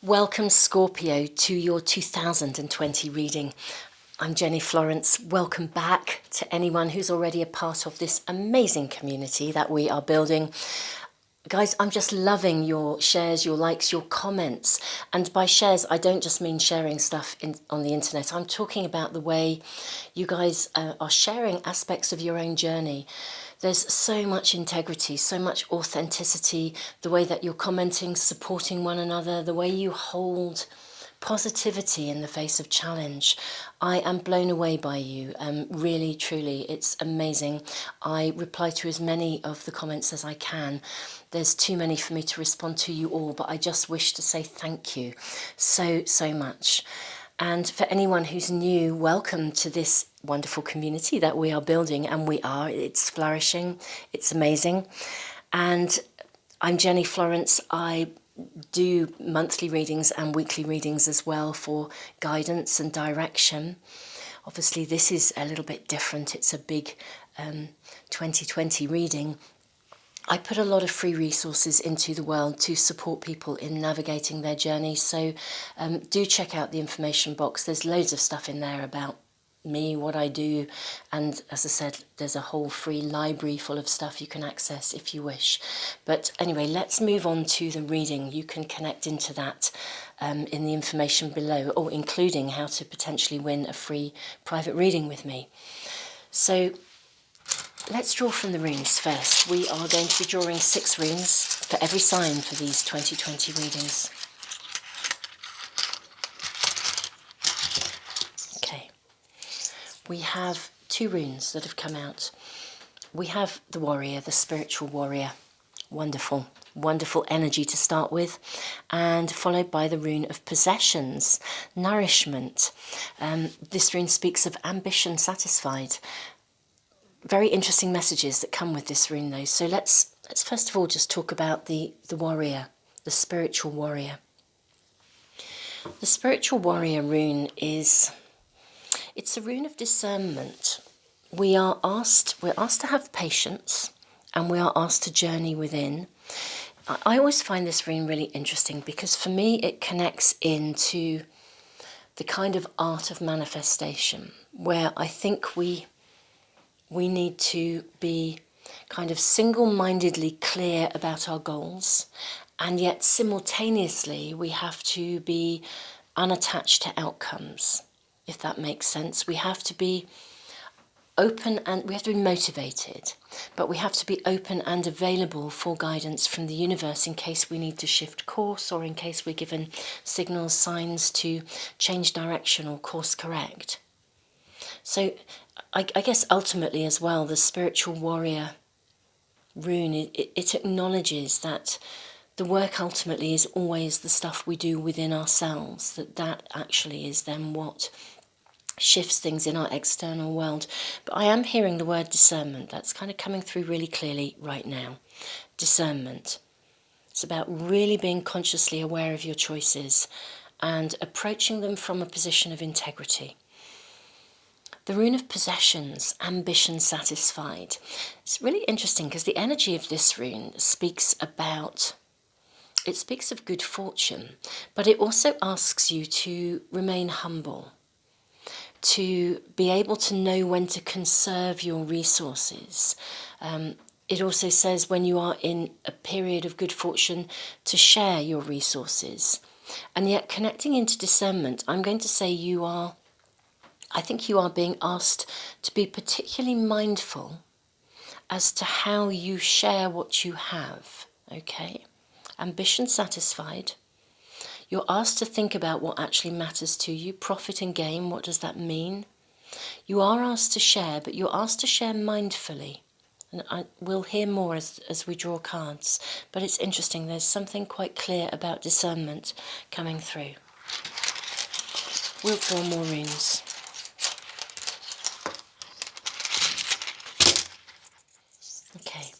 Welcome, Scorpio, to your 2020 reading. I'm Jenny Florence. Welcome back to anyone who's already a part of this amazing community that we are building. Guys, I'm just loving your shares, your likes, your comments. And by shares, I don't just mean sharing stuff on the internet. I'm talking about the way you guys are sharing aspects of your own journey. There's so much integrity, so much authenticity, the way that you're commenting, supporting one another, the way you hold positivity in the face of challenge. I am blown away by you, really, truly, it's amazing. I reply to as many of the comments as I can. There's too many for me to respond to you all, but I just wish to say thank you so much. And for anyone who's new, welcome to this wonderful community that we are building, and it's flourishing, it's amazing. And I'm Jenny Florence. I do monthly readings and weekly readings as well for guidance and direction. Obviously, this is a little bit different. It's a big 2020 reading. I put a lot of free resources into the world to support people in navigating their journey. So do check out the information box. There's loads of stuff in there about me, what I do. And as I said, there's a whole free library full of stuff you can access if you wish. But anyway, let's move on to the reading. You can connect into that in the information below, or including how to potentially win a free private reading with me. So let's draw from the runes first. We are going to be drawing 6 runes for every sign for these 2020 readings. Okay. We have 2 runes that have come out. We have the warrior, the spiritual warrior. Wonderful, wonderful energy to start with. And followed by the rune of possessions, nourishment. This rune speaks of ambition satisfied. Very interesting messages that come with this rune though. So let's first of all just talk about the warrior, the spiritual warrior. The spiritual warrior rune it's a rune of discernment. We're asked to have patience, and we are asked to journey within. I always find this rune really interesting because for me it connects into the kind of art of manifestation, where I think we need to be kind of single-mindedly clear about our goals, and yet simultaneously we have to be unattached to outcomes, if that makes sense. We have to be open and we have to be motivated, but we have to be open and available for guidance from the universe in case we need to shift course, or in case we're given signals, signs to change direction or course correct. So I guess ultimately as well, the spiritual warrior rune, it acknowledges that the work ultimately is always the stuff we do within ourselves, that actually is then what shifts things in our external world. But I am hearing the word discernment. That's kind of coming through really clearly right now. Discernment. It's about really being consciously aware of your choices and approaching them from a position of integrity. The rune of possessions, ambition satisfied. It's really interesting because the energy of this rune speaks of good fortune, but it also asks you to remain humble, to be able to know when to conserve your resources. It also says when you are in a period of good fortune to share your resources. And yet connecting into discernment, I'm going to say I think you are being asked to be particularly mindful as to how you share what you have, okay? Ambition satisfied. You're asked to think about what actually matters to you, profit and gain, what does that mean? You are asked to share, but you're asked to share mindfully. And we'll hear more as we draw cards, but it's interesting, there's something quite clear about discernment coming through. We'll draw more runes. Okay,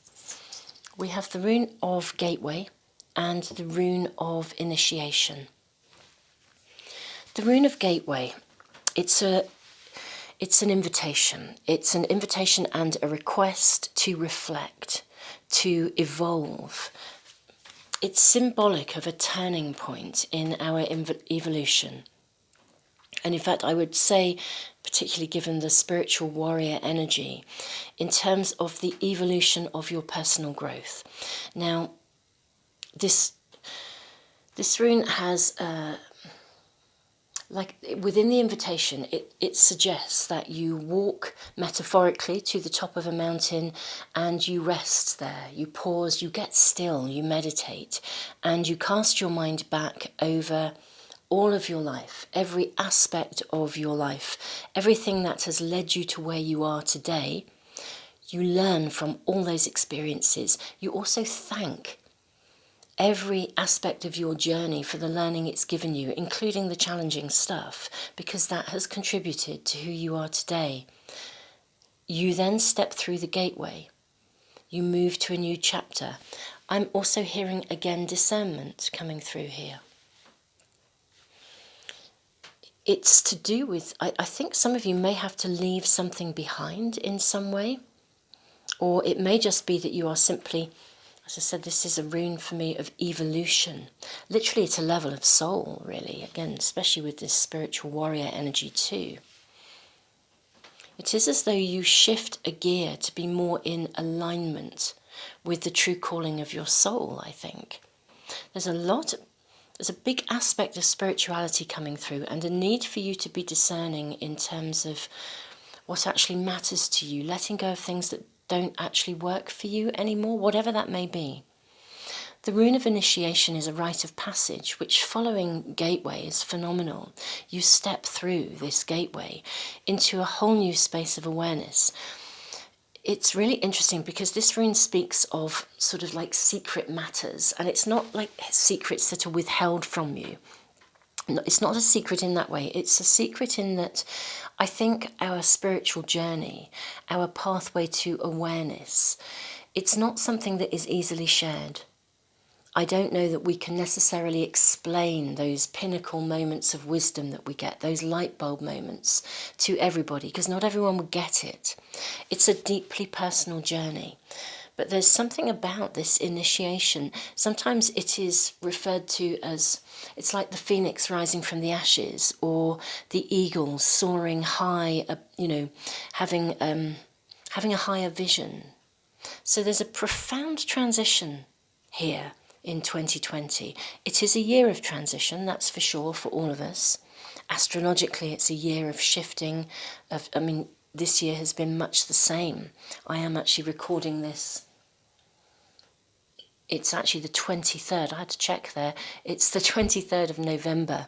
we have the rune of gateway and the rune of initiation. The rune of gateway, it's an invitation. It's an invitation and a request to reflect, to evolve, it's symbolic of a turning point in our evolution. And in fact, I would say, particularly given the spiritual warrior energy, in terms of the evolution of your personal growth. Now, this rune has, like within the invitation, it suggests that you walk metaphorically to the top of a mountain and you rest there, you pause, you get still, you meditate, and you cast your mind back over all of your life, every aspect of your life, everything that has led you to where you are today. You learn from all those experiences. You also thank every aspect of your journey for the learning it's given you, including the challenging stuff, because that has contributed to who you are today. You then step through the gateway. You move to a new chapter. I'm also hearing again discernment coming through here. It's to do with, I think some of you may have to leave something behind in some way, or it may just be that you are simply, as I said, this is a rune for me of evolution. Literally at a level of soul, really, again, especially with this spiritual warrior energy too. It is as though you shift a gear to be more in alignment with the true calling of your soul, I think. There's a big aspect of spirituality coming through, and a need for you to be discerning in terms of what actually matters to you, letting go of things that don't actually work for you anymore, whatever that may be. The rune of initiation is a rite of passage, which following gateway is phenomenal. You step through this gateway into a whole new space of awareness. It's really interesting because this rune speaks of sort of like secret matters, and it's not like secrets that are withheld from you. It's not a secret in that way. It's a secret in that I think our spiritual journey, our pathway to awareness, it's not something that is easily shared. I don't know that we can necessarily explain those pinnacle moments of wisdom that we get, those light bulb moments, to everybody, because not everyone would get it. It's a deeply personal journey. But there's something about this initiation. Sometimes it is referred to as, it's like the phoenix rising from the ashes, or the eagle soaring high, having a higher vision. So there's a profound transition here in 2020. It is a year of transition, that's for sure, for all of us. Astrologically, it's a year of shifting. This year has been much the same. I am actually recording this. It's actually the 23rd. I had to check there. It's the 23rd of November.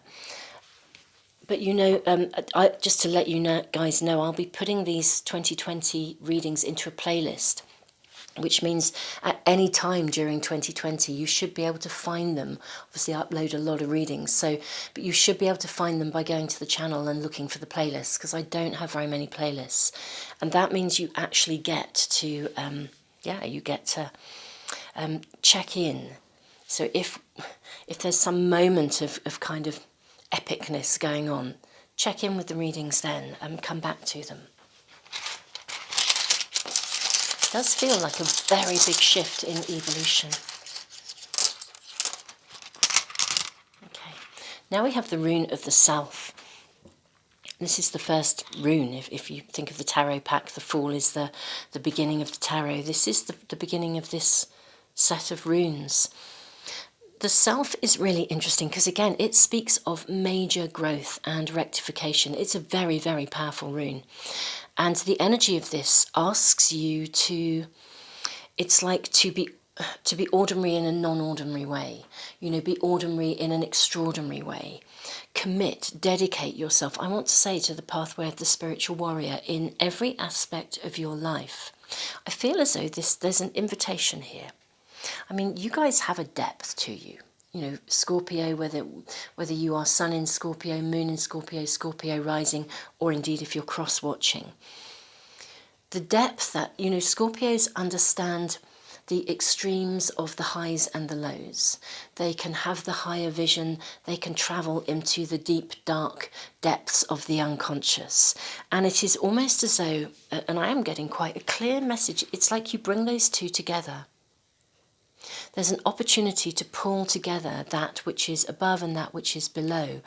But just to let you guys know, I'll be putting these 2020 readings into a playlist, which means at any time during 2020 you should be able to find them. Obviously I upload a lot of readings, but you should be able to find them by going to the channel and looking for the playlists, because I don't have very many playlists. And that means you actually get to, check in. So if there's some moment of kind of epicness going on, check in with the readings then and come back to them. It does feel like a very big shift in evolution. Okay, now we have the rune of the Self. This is the first rune. If you think of the tarot pack, the Fool is the beginning of the tarot. This is the beginning of this set of runes. The Self is really interesting because, again, it speaks of major growth and rectification. It's a very, very powerful rune. And the energy of this asks you to, it's like to be ordinary in a non-ordinary way. Be ordinary in an extraordinary way. Commit, dedicate yourself. I want to say to the pathway of the spiritual warrior in every aspect of your life. I feel as though there's an invitation here. You guys have a depth to you. Scorpio, whether you are Sun in Scorpio, Moon in Scorpio, Scorpio rising, or indeed if you're cross-watching. The depth that, Scorpios understand the extremes of the highs and the lows. They can have the higher vision, they can travel into the deep, dark depths of the unconscious. And it is almost as though, and I am getting quite a clear message, it's like you bring those two together. There's an opportunity to pull together that which is above and that which is below.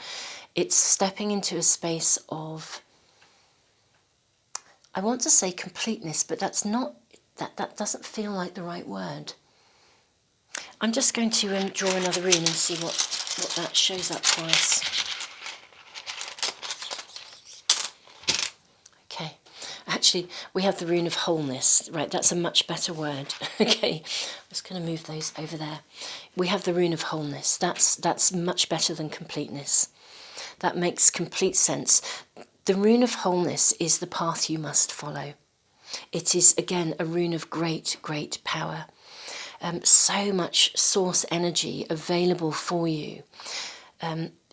It's stepping into a space of, I want to say completeness, but that's not, that doesn't feel like the right word. I'm just going to draw another rune and see what that shows up for us. Okay, actually we have the rune of wholeness, right, that's a much better word. Okay, I'm just going to move those over there. We have the rune of wholeness, that's much better than completeness. That makes complete sense. The rune of wholeness is the path you must follow. It is, again, a rune of great, great power. So much source energy available for you.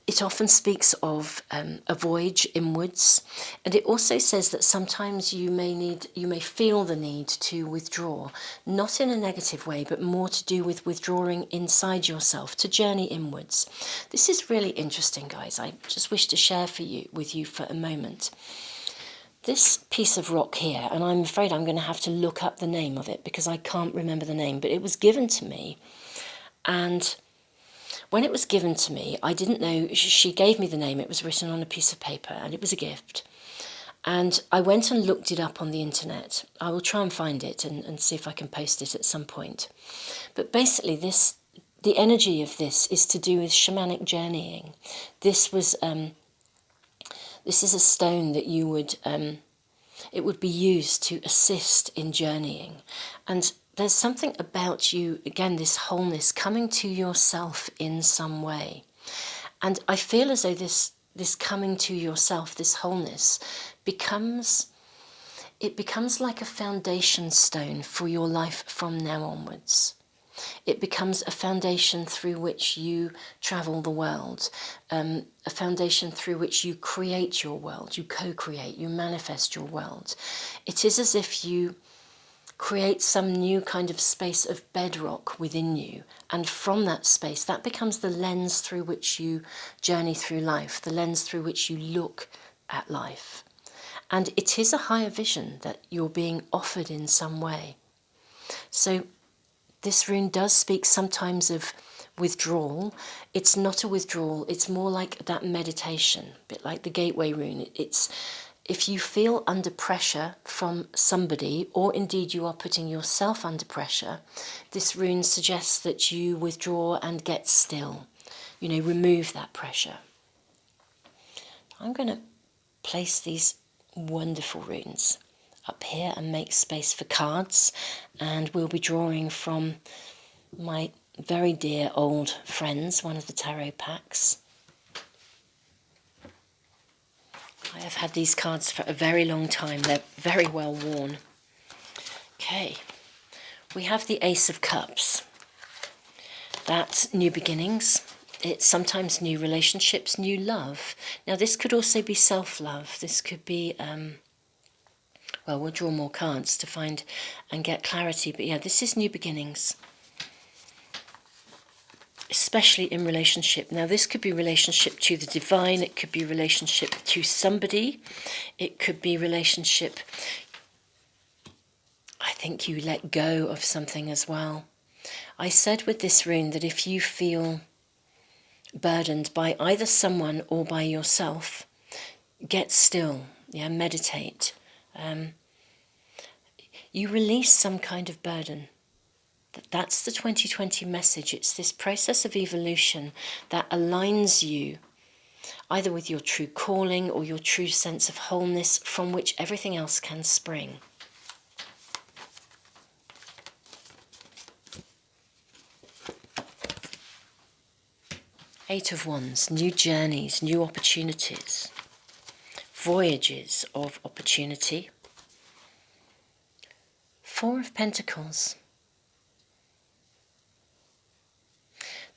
It often speaks of a voyage inwards, and it also says that sometimes you may feel the need to withdraw, not in a negative way, but more to do with withdrawing inside yourself, to journey inwards. This is really interesting, guys. I just wish to share with you for a moment. This piece of rock here, and I'm afraid I'm going to have to look up the name of it because I can't remember the name, but it was given to me, and when it was given to me, I didn't know, she gave me the name, it was written on a piece of paper, and it was a gift. And I went and looked it up on the internet. I will try and find it and see if I can post it at some point. But basically the energy of this is to do with shamanic journeying. This is a stone that you would, it would be used to assist in journeying. And there's something about you, again, this wholeness, coming to yourself in some way. And I feel as though this coming to yourself, this wholeness, becomes like a foundation stone for your life from now onwards. It becomes a foundation through which you travel the world, a foundation through which you create your world, you co-create, you manifest your world. It is as if you create some new kind of space of bedrock within you, and from that space, that becomes the lens through which you journey through life, the lens through which you look at life. And it is a higher vision that you're being offered in some way. So this rune does speak sometimes of withdrawal. It's not a withdrawal, it's more like that meditation, a bit like the gateway rune. It's if you feel under pressure from somebody, or indeed you are putting yourself under pressure, this rune suggests that you withdraw and get still. You know, remove that pressure. I'm going to place these wonderful runes up here and make space for cards, and we'll be drawing from my very dear old friends, one of the tarot packs. I have had these cards for a very long time. They're very well worn. Okay, we have the Ace of Cups. That's new beginnings. It's sometimes new relationships, new love. Now this could also be self-love. This could be, well, we'll draw more cards to find and get clarity. But yeah, this is new beginnings. Especially in relationship. Now this could be relationship to the divine, it could be relationship to somebody, it could be relationship, I think you let go of something as well. I said with this rune that if you feel burdened by either someone or by yourself, get still, yeah, meditate. You release some kind of burden. That's the 2020 message. It's this process of evolution that aligns you either with your true calling or your true sense of wholeness from which everything else can spring. Eight of Wands, new journeys, new opportunities, voyages of opportunity. Four of Pentacles.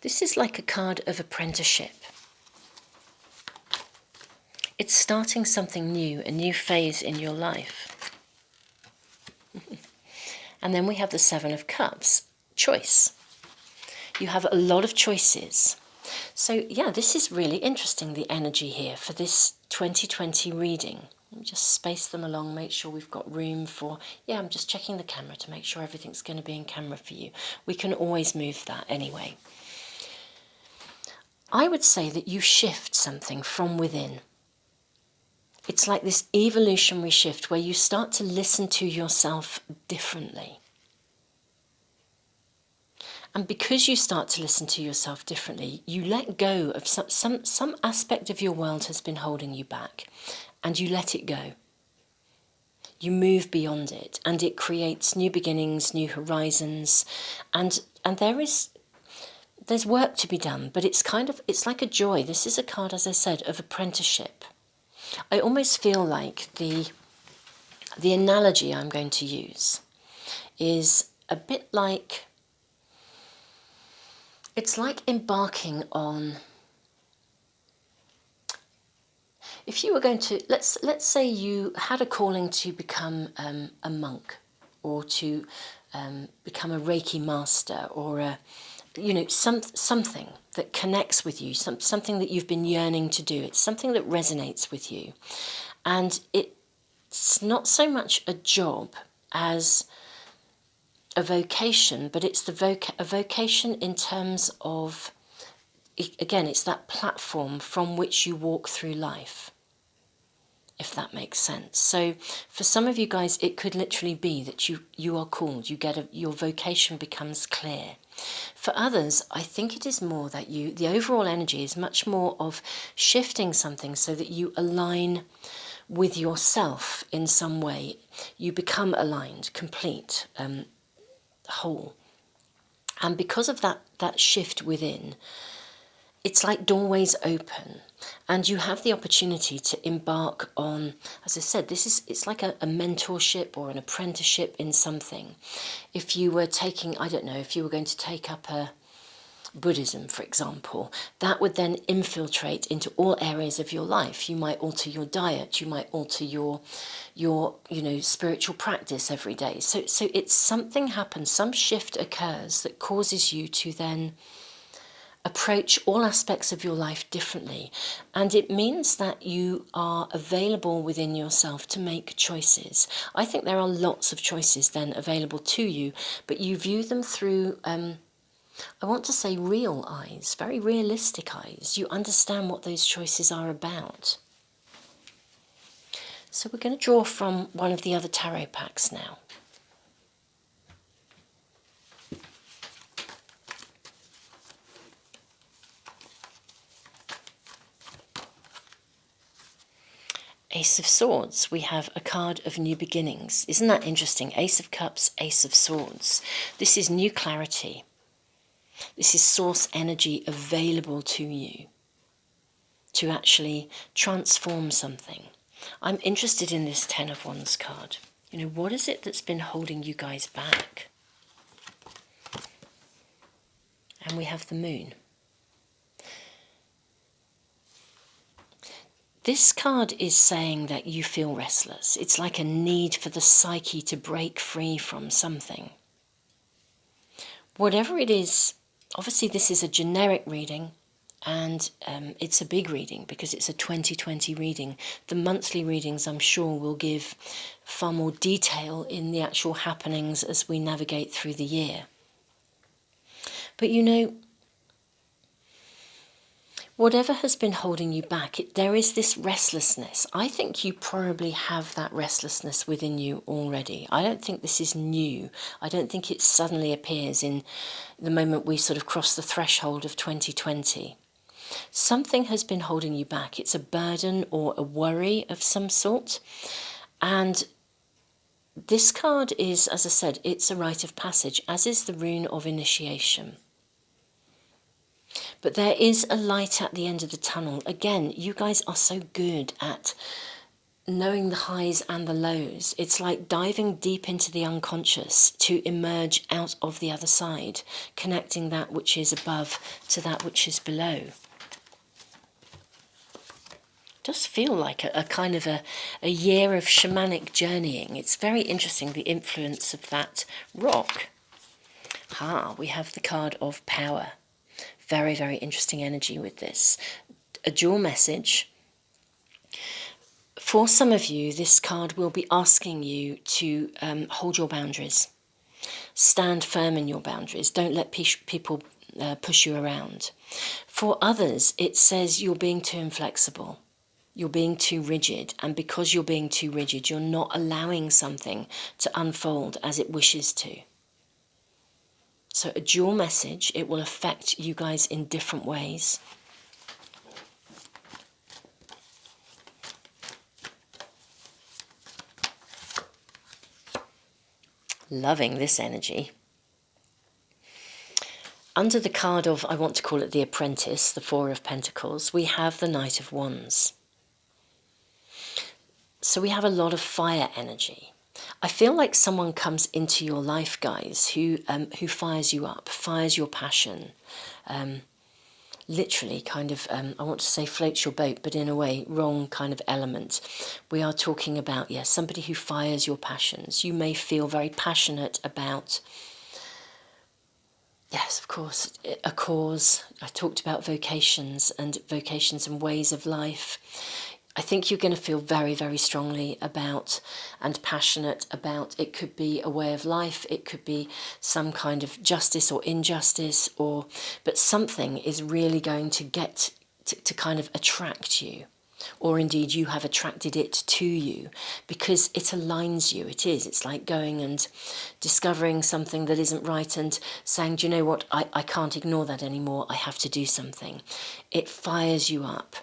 This is like a card of apprenticeship. It's starting something new, a new phase in your life. And then we have the Seven of Cups, choice. You have a lot of choices. So yeah, this is really interesting, the energy here for this 2020 reading. Let me just space them along, make sure we've got room for... Yeah, I'm just checking the camera to make sure everything's going to be in camera for you. We can always move that anyway. I would say that you shift something from within. It's like this evolutionary shift where you start to listen to yourself differently. And because you start to listen to yourself differently, you let go of some aspect of your world has been holding you back, and you let it go. You move beyond it, and it creates new beginnings, new horizons, and there's work to be done, but it's like a joy. This is a card, as I said, of apprenticeship. I almost feel like the analogy I'm going to use is a bit like... It's like embarking on... If you were going to... Let's say you had a calling to become a monk, or to become a Reiki master, or something that connects with you, something that you've been yearning to do. It's something that resonates with you. And it's not so much a job as a vocation, but it's a vocation in terms of, again, it's that platform from which you walk through life, if that makes sense. So for some of you guys, it could literally be that you are called, your vocation becomes clear. For others, I think it is more that the overall energy is much more of shifting something so that you align with yourself in some way. You become aligned, complete, whole. And because of that shift within, it's like doorways open, and you have the opportunity to embark on, as I said, it's like a mentorship or an apprenticeship in something. If you were taking, I don't know, if you were going to take up a Buddhism, for example, that would then infiltrate into all areas of your life. You might alter your diet, you might alter your spiritual practice every day. So it's something happens, some shift occurs that causes you to then approach all aspects of your life differently. And it means that you are available within yourself to make choices. I think there are lots of choices then available to you, but you view them through, I want to say real eyes, very realistic eyes. You understand what those choices are about. So we're going to draw from one of the other tarot packs now. Ace of Swords, we have a card of new beginnings. Isn't that interesting? Ace of Cups, Ace of Swords. This is new clarity. This is source energy available to you to actually transform something. I'm interested in this Ten of Wands card. What is it that's been holding you guys back? And we have the Moon. This card is saying that you feel restless. It's like a need for the psyche to break free from something. Whatever it is, obviously this is a generic reading, and it's a big reading because it's a 2020 reading. The monthly readings, I'm sure, will give far more detail in the actual happenings as we navigate through the year. But whatever has been holding you back, there is this restlessness. I think you probably have that restlessness within you already. I don't think this is new. I don't think it suddenly appears in the moment we sort of cross the threshold of 2020. Something has been holding you back. It's a burden or a worry of some sort. And this card is, as I said, it's a rite of passage, as is the Rune of Initiation. But there is a light at the end of the tunnel. Again, you guys are so good at knowing the highs and the lows. It's like diving deep into the unconscious to emerge out of the other side, connecting that which is above to that which is below. It does feel like a kind of a year of shamanic journeying. It's very interesting, the influence of that rock. We have the card of Power. Very, very interesting energy with this. A dual message. For some of you, this card will be asking you to hold your boundaries. Stand firm in your boundaries. Don't let people push you around. For others, it says you're being too inflexible. You're being too rigid. And because you're being too rigid, you're not allowing something to unfold as it wishes to. So a dual message. It will affect you guys in different ways. Loving this energy. Under the card of, I want to call it the Apprentice, the Four of Pentacles, we have the Knight of Wands. So we have a lot of fire energy. I feel like someone comes into your life, guys, who fires you up, fires your passion, literally kind of, I want to say floats your boat, but in a way, wrong kind of element. We are talking about, yes, somebody who fires your passions. You may feel very passionate about, yes, of course, a cause. I talked about vocations and ways of life. I think you're going to feel very, very strongly about and passionate about, it could be a way of life, it could be some kind of justice or injustice, but something is really going to get to kind of attract you. Or indeed you have attracted it to you because it aligns you. It's like going and discovering something that isn't right and saying, do you know what, I can't ignore that anymore, I have to do something. It fires you up.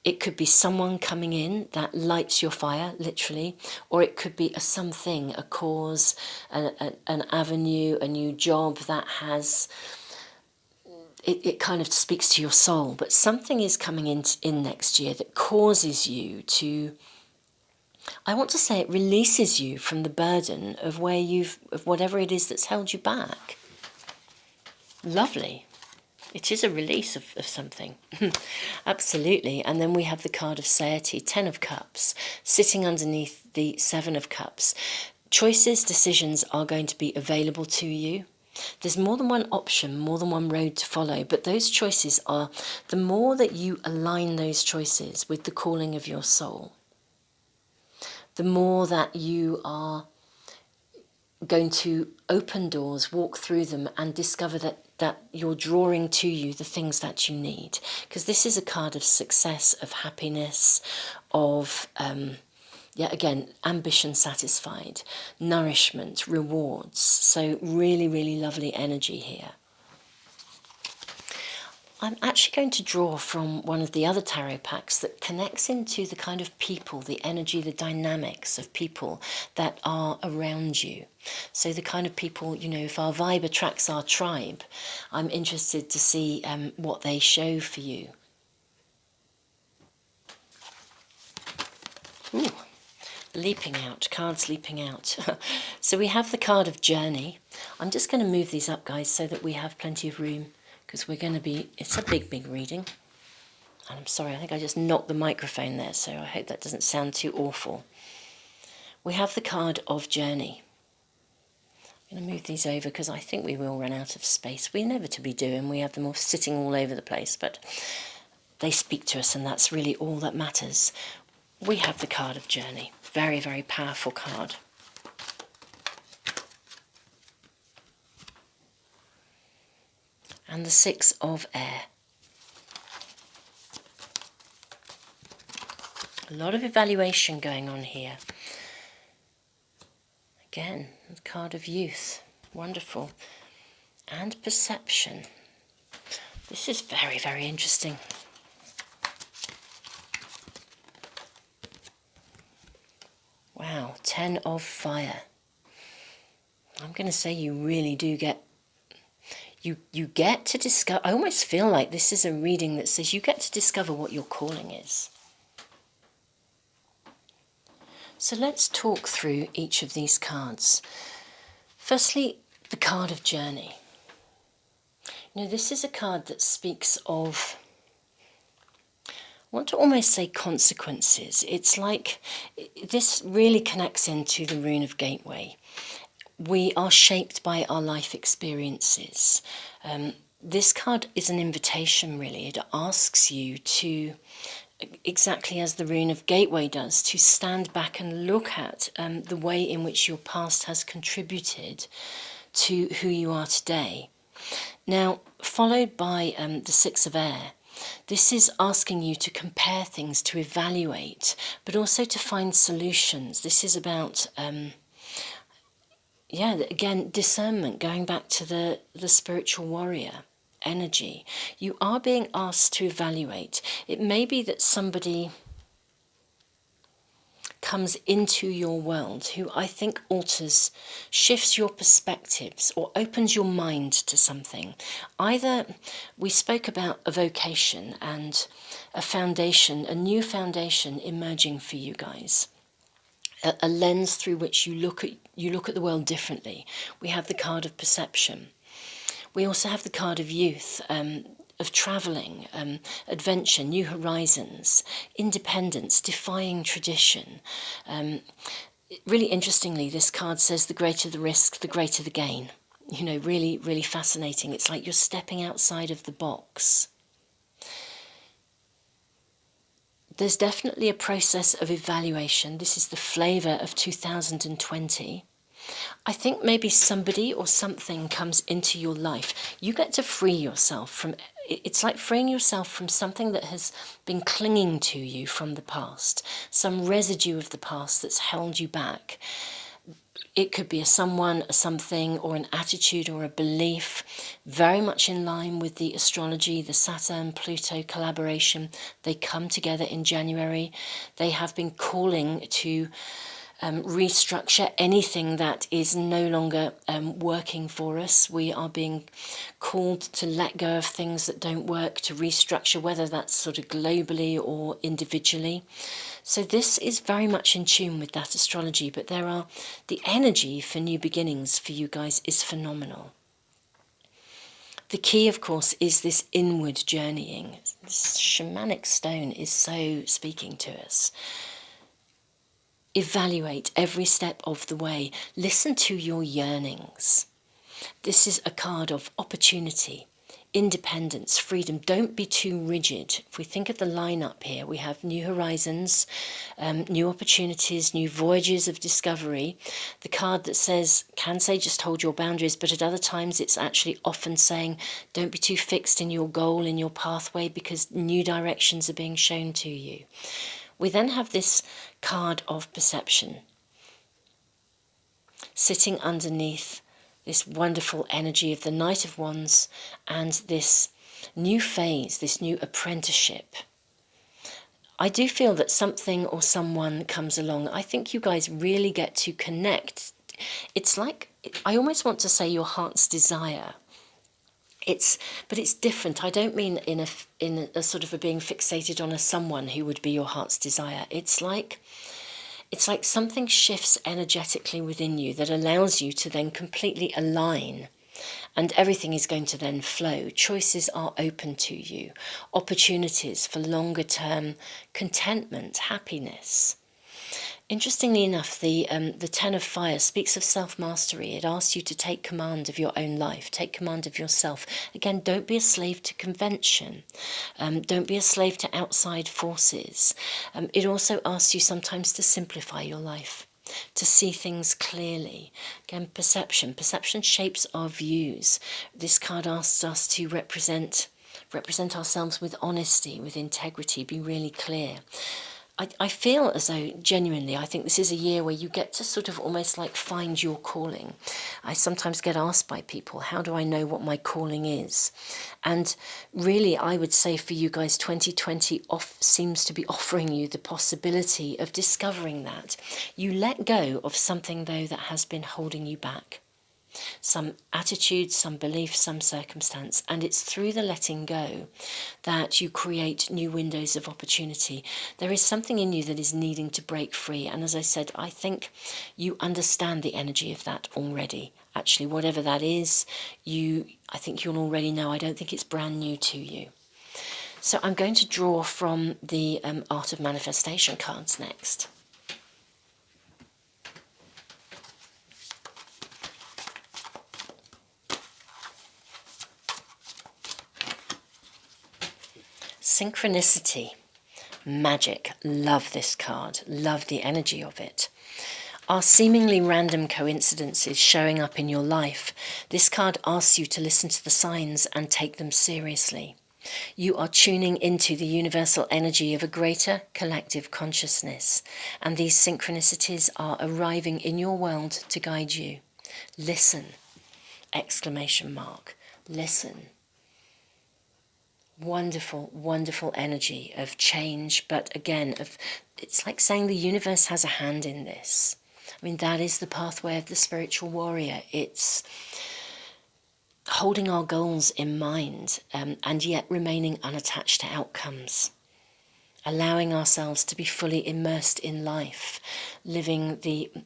It could be someone coming in that lights your fire, literally, or it could be a something, a cause, an avenue, a new job that has... It kind of speaks to your soul, but something is coming in next year that causes you to, I want to say, it releases you from the burden of of whatever it is that's held you back. Lovely. It is a release of something. Absolutely. And then we have the card of Satiety, 10 of Cups, sitting underneath the 7 of Cups. Choices, decisions are going to be available to you. There's more than one option, more than one road to follow, but those choices are, the more that you align those choices with the calling of your soul, the more that you are going to open doors, walk through them and discover that you're drawing to you the things that you need. Because this is a card of success, of happiness, of... again, ambition satisfied, nourishment, rewards. So really, really lovely energy here. I'm actually going to draw from one of the other tarot packs that connects into the kind of people, the energy, the dynamics of people that are around you. So the kind of people, you know, if our vibe attracts our tribe, I'm interested to see what they show for you. Ooh. Leaping out, cards leaping out. So we have the card of Journey. I'm just going to move these up, guys, so that we have plenty of room, because we're going to be, it's a big, big reading. And I'm sorry, I think I just knocked the microphone there, so I hope that doesn't sound too awful. We have the card of Journey. I'm going to move these over because I think we will run out of space. We inevitably do, and we have them all sitting all over the place, but they speak to us, and that's really all that matters. We have the card of Journey. Very, very powerful card. And the 6 of Air. A lot of evaluation going on here. Again, the card of Youth. Wonderful. And Perception. This is very, very interesting. Wow, 10 of Fire. I'm going to say you really do get... You get to discover... I almost feel like this is a reading that says you get to discover what your calling is. So let's talk through each of these cards. Firstly, the card of Journey. You know, this is a card that speaks of... I want to almost say consequences. It's like this really connects into the Rune of Gateway. We are shaped by our life experiences. This card is an invitation, really. It asks you to exactly as the rune of gateway does, to stand back and look at the way in which your past has contributed to who you are today. Now, followed by the Six of Air, this is asking you to compare things, to evaluate, but also to find solutions. This is about, again, discernment, going back to the spiritual warrior energy. You are being asked to evaluate. It may be that somebody comes into your world who I think shifts your perspectives or opens your mind to something. Either we spoke about a vocation and a foundation, a new foundation emerging for you guys. A lens through which you look at the world differently. We have the card of perception. We also have the card of youth, of travelling, adventure, new horizons, independence, defying tradition. Really interestingly, this card says the greater the risk, the greater the gain. You know, really, really fascinating. It's like you're stepping outside of the box. There's definitely a process of evaluation. This is the flavour of 2020. I think maybe somebody or something comes into your life. You get to free yourself from, it's like freeing yourself from something that has been clinging to you from the past, some residue of the past that's held you back. It could be a someone, a something, or an attitude or a belief, very much in line with the astrology, the Saturn-Pluto collaboration. They come together in January. They have been calling to restructure anything that is no longer working for us. We are being called to let go of things that don't work, to restructure, whether that's sort of globally or individually. So this is very much in tune with that astrology, but the energy for new beginnings for you guys is phenomenal. The key, of course, is this inward journeying. This shamanic stone is so speaking to us. Evaluate every step of the way. Listen to your yearnings. This is a card of opportunity, independence, freedom. Don't be too rigid. If we think of the lineup here, we have new horizons, new opportunities, new voyages of discovery. The card that can say just hold your boundaries, but at other times it's actually often saying don't be too fixed in your goal, in your pathway, because new directions are being shown to you. We then have this card of perception, sitting underneath this wonderful energy of the Knight of Wands and this new phase, this new apprenticeship. I do feel that something or someone comes along. I think you guys really get to connect. It's like, I almost want to say your heart's desire. But it's different. I don't mean in a sort of a being fixated on a someone who would be your heart's desire. It's like something shifts energetically within you that allows you to then completely align, and everything is going to then flow. Choices are open to you, opportunities for longer term contentment, happiness. Interestingly enough, the Ten of Fire speaks of self-mastery. It asks you to take command of your own life, take command of yourself. Again, don't be a slave to convention. Don't be a slave to outside forces. It also asks you sometimes to simplify your life, to see things clearly. Again, perception. Perception shapes our views. This card asks us to represent ourselves with honesty, with integrity, be really clear. I feel as though, genuinely, I think this is a year where you get to sort of almost like find your calling. I sometimes get asked by people, how do I know what my calling is? And really, I would say for you guys, 2020 seems to be offering you the possibility of discovering that. You let go of something, though, that has been holding you back. Some attitude, some belief, some circumstance, and it's through the letting go that you create new windows of opportunity. There is something in you that is needing to break free, and as I said, I think you understand the energy of that already. Actually, whatever that is, I think you'll already know. I don't think it's brand new to you. So I'm going to draw from the Art of Manifestation cards next. Synchronicity. Magic. Love this card. Love the energy of it. Are seemingly random coincidences showing up in your life? This card asks you to listen to the signs and take them seriously. You are tuning into the universal energy of a greater collective consciousness, and these synchronicities are arriving in your world to guide you. Listen! Exclamation mark. Listen. Wonderful, wonderful energy of change, but again, it's like saying the universe has a hand in this. I mean, that is the pathway of the spiritual warrior. It's holding our goals in mind, and yet remaining unattached to outcomes. Allowing ourselves to be fully immersed in life, living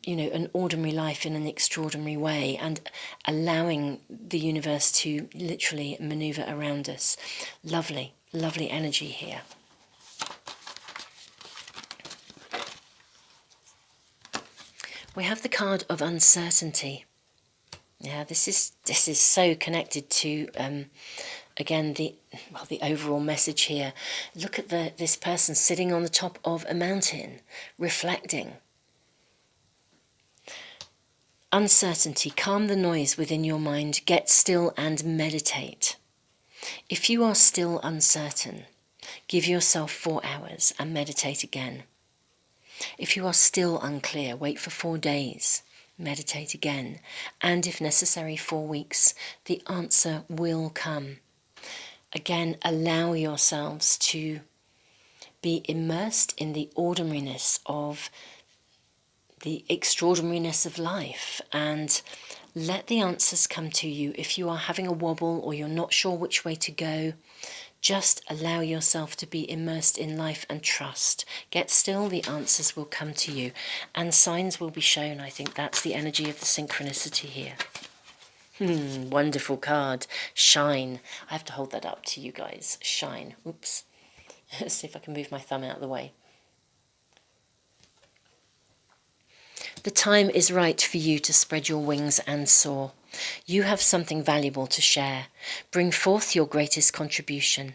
an ordinary life in an extraordinary way, and allowing the universe to literally maneuver around us. Lovely, lovely energy here. We have the card of uncertainty. Yeah, this is so connected to again the overall message here. Look at this person sitting on the top of a mountain, reflecting. Uncertainty. Calm the noise within your mind. Get still and meditate. If you are still uncertain, give yourself 4 hours and meditate again. If you are still unclear, wait for 4 days, meditate again, and if necessary 4 weeks, the answer will come. Again, allow yourselves to be immersed in the ordinariness of the extraordinariness of life, and let the answers come to you. If you are having a wobble or you're not sure which way to go, just allow yourself to be immersed in life and trust. Get still, the answers will come to you, and signs will be shown. I think that's the energy of the synchronicity here. Wonderful card. Shine. I have to hold that up to you guys. Shine. Oops. Let's see if I can move my thumb out of the way. The time is right for you to spread your wings and soar. You have something valuable to share. Bring forth your greatest contribution.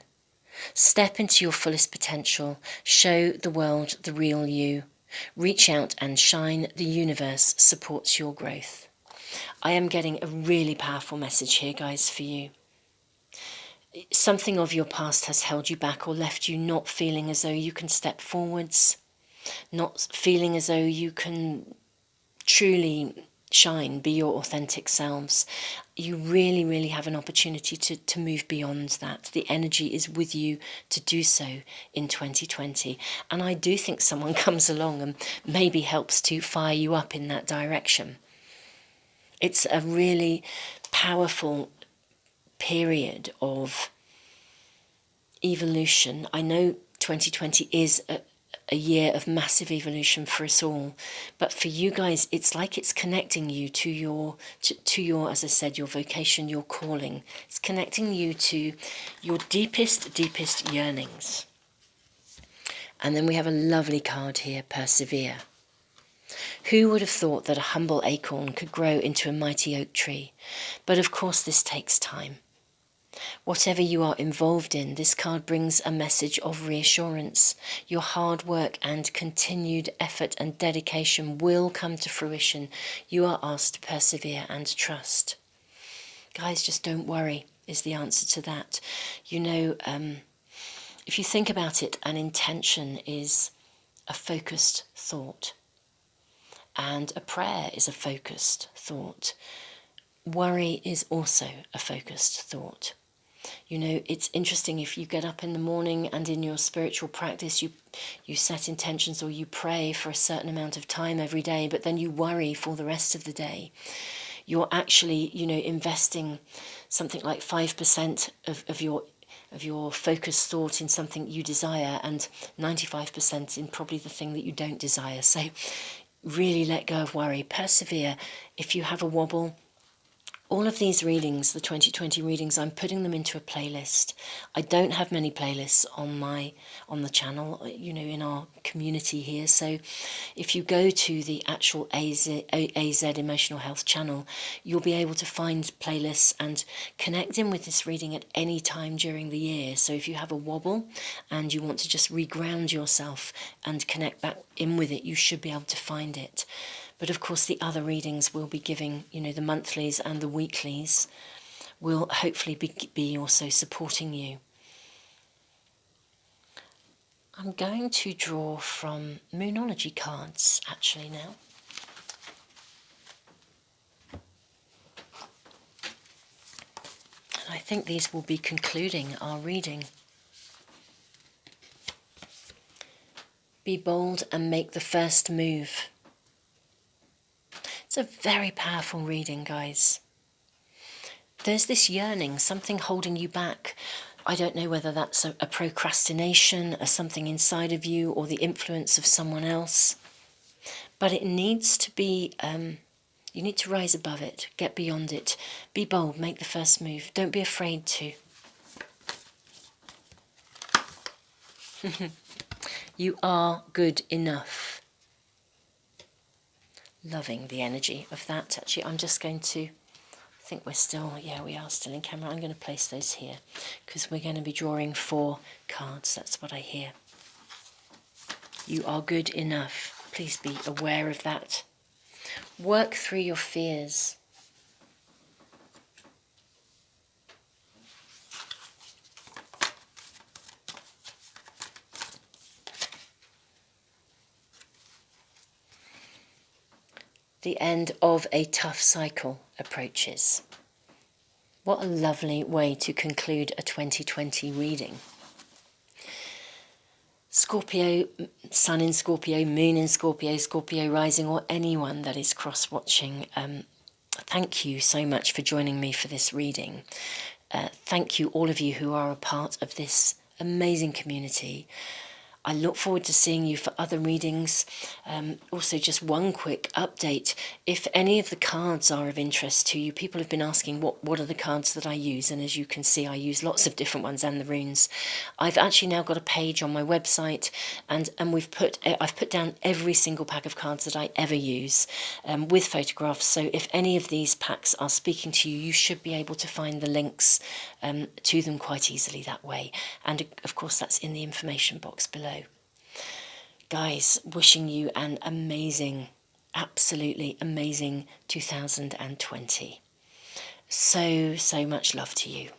Step into your fullest potential. Show the world the real you. Reach out and shine. The universe supports your growth. I am getting a really powerful message here, guys, for you. Something of your past has held you back or left you not feeling as though you can step forwards, not feeling as though you can truly shine, be your authentic selves. You really, really have an opportunity to move beyond that. The energy is with you to do so in 2020. And I do think someone comes along and maybe helps to fire you up in that direction. It's a really powerful period of evolution. I know 2020 is a year of massive evolution for us all, but for you guys, it's like it's connecting you to your, as I said, your vocation, your calling. It's connecting you to your deepest yearnings. And then we have a lovely card here, persevere. Who would have thought that a humble acorn could grow into a mighty oak tree? But of course this takes time. Whatever you are involved in, this card brings a message of reassurance. Your hard work and continued effort and dedication will come to fruition. You are asked to persevere and trust. Guys, just don't worry is the answer to that. You know, if you think about it, an intention is a focused thought. And a prayer is a focused thought. Worry is also a focused thought. You know, it's interesting if you get up in the morning and in your spiritual practice you set intentions or you pray for a certain amount of time every day, but then you worry for the rest of the day. You're actually, you know, investing something like 5% of your focused thought in something you desire and 95% in probably the thing that you don't desire. So really let go of worry. Persevere. If you have a wobble, All of these readings, the 2020 readings, I'm putting them into a playlist. I don't have many playlists on the channel, you know, in our community here. So if you go to the actual AZ Emotional Health channel, you'll be able to find playlists and connect in with this reading at any time during the year. So if you have a wobble and you want to just reground yourself and connect back in with it, you should be able to find it. But of course the other readings will be giving, you know, the monthlies and the weeklies will hopefully be also supporting you. I'm going to draw from Moonology cards actually now. And I think these will be concluding our reading. Be bold and make the first move. It's a very powerful reading, guys. There's this yearning, something holding you back. I don't know whether that's a procrastination, or something inside of you, or the influence of someone else. But it needs to be, you need to rise above it, get beyond it. Be bold, make the first move. Don't be afraid to. You are good enough. Loving the energy of that. Actually, I'm just going to, I think we're still, yeah, we are still in camera. I'm going to place those here because we're going to be drawing 4 cards. That's what I hear. You are good enough. Please be aware of that. Work through your fears. The end of a tough cycle approaches. What a lovely way to conclude a 2020 reading. Scorpio, Sun in Scorpio, Moon in Scorpio, Scorpio rising, or anyone that is cross-watching, thank you so much for joining me for this reading. Thank you, all of you who are a part of this amazing community. I look forward to seeing you for other readings. Also, just one quick update. If any of the cards are of interest to you, people have been asking what are the cards that I use, and as you can see, I use lots of different ones and the runes. I've actually now got a page on my website, and I've put down every single pack of cards that I ever use with photographs. So if any of these packs are speaking to you, you should be able to find the links to them quite easily that way. And of course, that's in the information box below. Guys, wishing you an amazing, absolutely amazing 2020. So much love to you.